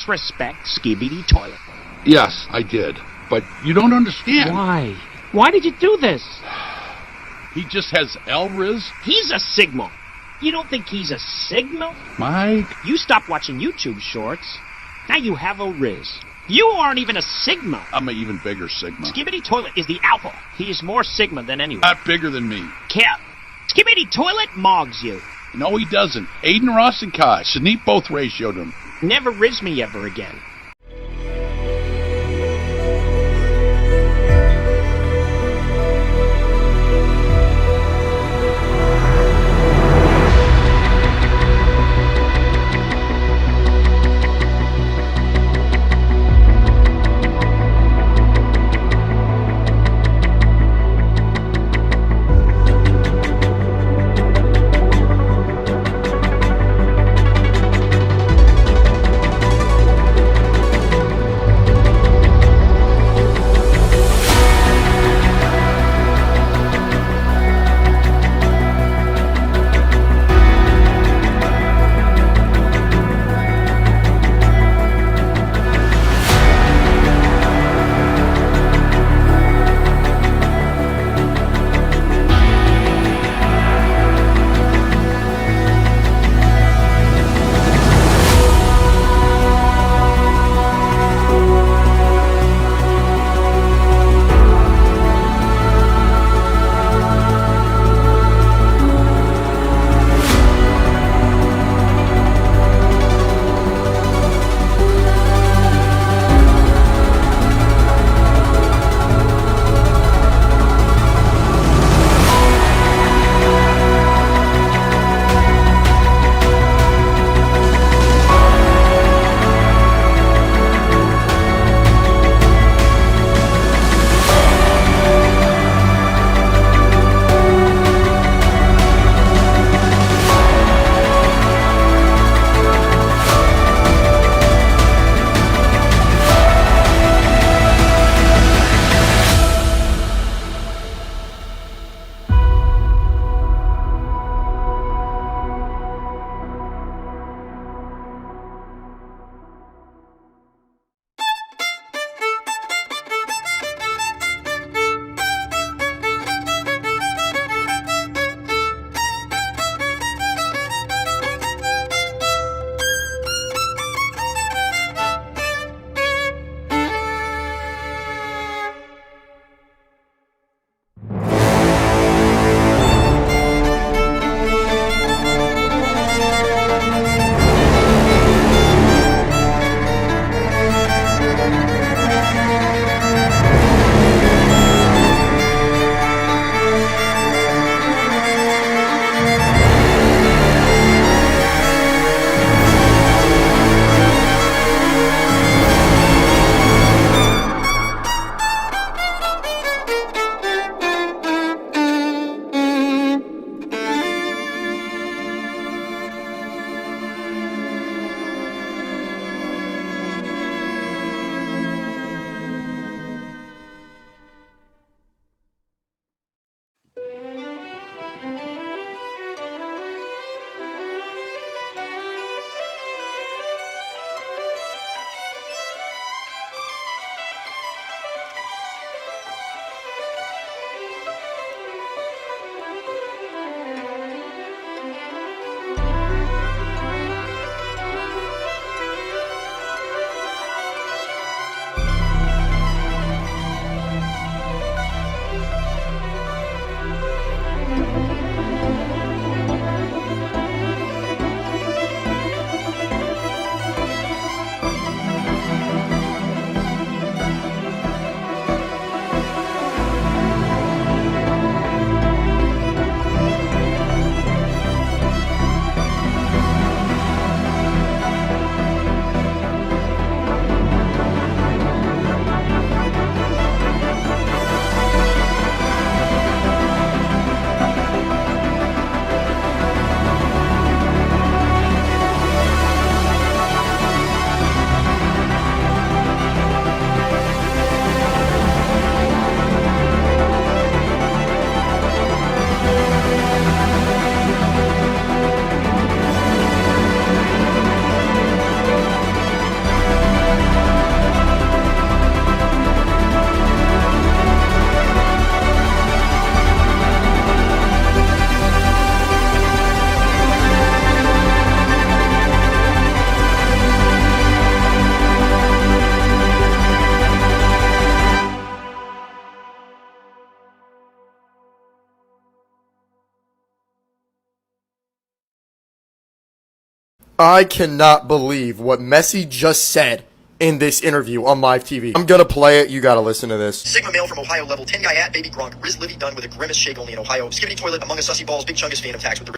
disrespect Skibidi Toilet. Yes, I did. But you don't understand. Why? Why did you do this? He just has L-Riz. He's a Sigma. You don't think he's a Sigma? Mike. You stopped watching YouTube shorts. Now you have a Riz. You aren't even a Sigma. I'm an even bigger Sigma. Skibidi Toilet is the alpha. He is more Sigma than anyone. Not bigger than me. Cap. Skibidi Toilet mogs you. No, he doesn't. Aiden Ross and Kai. Sneep both ratioed him. Never riz me ever again. I cannot believe what Messi just said in this interview on live TV. I'm gonna play it. You gotta listen to this. Sigma male from Ohio level 10 guy at baby Gronk. Riz Livy done with a grimace shake only in Ohio. Skibbity toilet among us sussy balls. Big chungus fan of tax with the